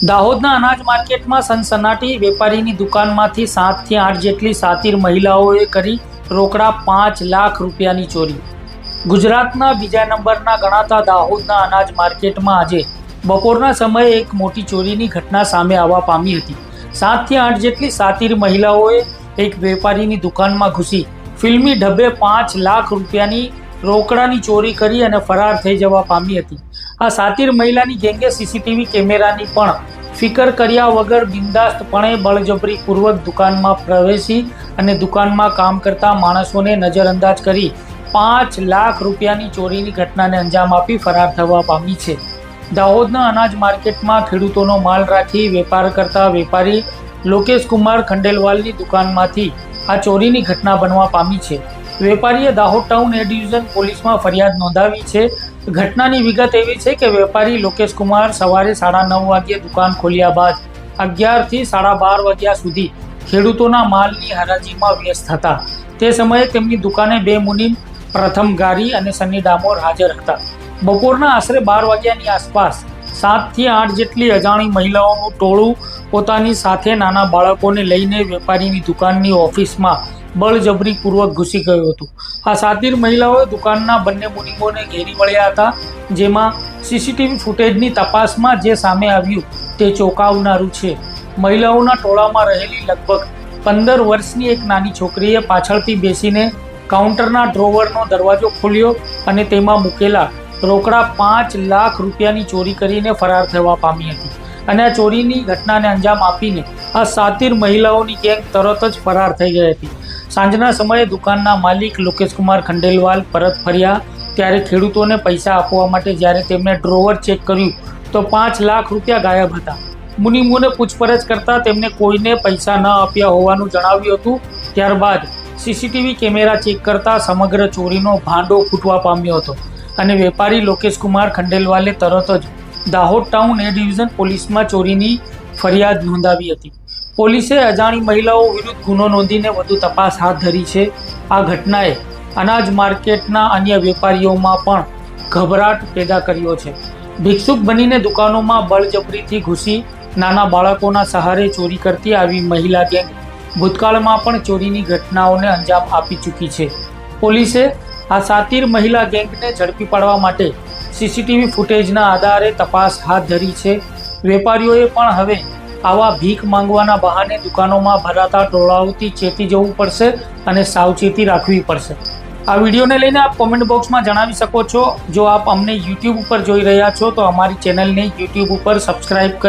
દાહોદના અનાજ માર્કેટમાં સનસનાટી વેપારીની દુકાનમાંથી 7 થી 8 જેટલી સાતીર મહિલાઓએ કરી રોકડા 5 લાખ રૂપિયાની ચોરી। ગુજરાતના બીજા નંબરના ગણાતા દાહોદના અનાજ માર્કેટમાં આજે બપોરના સમયે એક મોટી ચોરીની ઘટના સામે આવવા પામી હતી। 7 થી 8 જેટલી સાતીર મહિલાઓએ એક વેપારીની દુકાનમાં ઘૂસી ફિલ્મી ઢબે 5 લાખ રૂપિયાની રોકડાની ચોરી કરી અને ફરાર થઈ જવા પામી હતી। આ સાતીર મહિલાની ગેંગે સીસીટીવી કેમેરાની પણ ફિકર કર્યા વગર બિંદાસ્તપણે બળજબરીપૂર્વક દુકાનમાં પ્રવેશી અને દુકાનમાં કામ કરતા માણસોને નજરઅંદાજ કરી 5 લાખ રૂપિયાની ચોરીની ઘટનાને અંજામ આપી ફરાર થવા પામી છે। દાહોદના અનાજ માર્કેટમાં ખેડૂતોનો માલ રાખી વેપાર કરતા વેપારી લોકેશ કુમાર ખંડેલવાલની દુકાનમાંથી આ ચોરીની ઘટના બનવા પામી છે। વેપારીએ દાહોદ ટાઉન એ ડિવિઝન પોલીસમાં ફરિયાદ નોંધાવી છે। ઘટનાની વિગત એવી છે કે વેપારી લોકેશ કુમાર સવારે 9:30 વાગ્યે દુકાન ખોલ્યા બાદ 11 થી 12:30 વાગ્યા સુધી ખેડૂતોના માલની હરાજીમાં વ્યસ્ત હતા। તે સમયે તેમની દુકાને 2 મુનિમ, પ્રથમ ગારી અને સની ડામોર હાજર હતા। બપોરના આશરે 12 વાગ્યાની આસપાસ 7 થી 8 જેટલી અજાણી મહિલાઓનું ટોળું પોતાની સાથે નાના બાળકોને લઈને વેપારીની દુકાનની ઓફિસમાં બળજબરીપૂર્વક ઘૂસી ગયું હતું। આ સાતીર મહિલાઓએ દુકાનના બંને મુનિમોને ઘેરી વળ્યા હતા, જેમાં સીસીટીવી ફૂટેજની તપાસમાં જે સામે આવ્યું તે ચોંકાવનારું છે। મહિલાઓના ટોળામાં રહેલી લગભગ 15 વર્ષની એક નાની છોકરીએ પાછળથી બેસીને કાઉન્ટરના ડ્રોવરનો દરવાજો ખોલ્યો અને તેમાં મૂકેલા રોકડા 5 લાખ રૂપિયાની ચોરી કરીને ફરાર થવા પામી હતી અને આ ચોરીની ઘટનાને અંજામ આપીને આ સાતીર મહિલાઓની ગેંગ તરત જ ફરાર થઈ ગઈ હતી। સાંજના સમયે દુકાનના માલિક લોકેશ કુમાર ખંડેલવાલ પરત ફર્યા ત્યારે ખેડૂતોને પૈસા આપવા માટે જ્યારે તેમણે ડ્રોવર ચેક કર્યું તો 5 લાખ રૂપિયા ગાયબ હતા। મુનિમોને પૂછપરછ કરતા તેમને કોઈને પૈસા ન આપ્યા હોવાનું જણાવ્યું હતું। ત્યારબાદ સીસીટીવી કેમેરા ચેક કરતા સમગ્ર ચોરીનો ભાંડો ફૂટવા પામ્યો હતો અને વેપારી લોકેશ કુમાર ખંડેલવાલે તરત જ દાહોદ ટાઉન એ ડિવિઝન પોલીસમાં ચોરીની ફરિયાદ નોંધાવી હતી। પોલીસે અજાણી મહિલાઓ વિરુદ્ધ ગુનો નોંધીને વધુ તપાસ હાથ ધરી છે। આ ઘટનાએ અનાજ માર્કેટના અન્ય વેપારીઓમાં પણ ગભરાટ પેદા કર્યો છે। ભિક્ષુક બનીને દુકાનોમાં બળજબરીથી ઘૂસી નાના બાળકોના સહારે ચોરી કરતી આવી મહિલા ગેંગ ભૂતકાળમાં પણ ચોરીની ઘટનાઓને અંજામ આપી ચૂકી છે। પોલીસે આ સાતીર મહિલા ગેંગને ઝડપી પાડવા માટે સીસીટીવી ફૂટેજના આધારે તપાસ હાથ ધરી છે। વેપારીઓએ પણ હવે આવા ભીખ માંગવાના બહાને દુકાનોમાં ભરાતા ટોળાઓથી ચેતી જવું પડશે અને સાવચેતી રાખવી પડશે। આ વિડીયોને લઈને આપ કોમેન્ટ બોક્સમાં જણાવી શકો છો। જો આપ અમને યુટ્યુબ ઉપર જોઈ રહ્યા છો તો અમારી ચેનલને યુટ્યુબ ઉપર સબસ્ક્રાઇબ કરી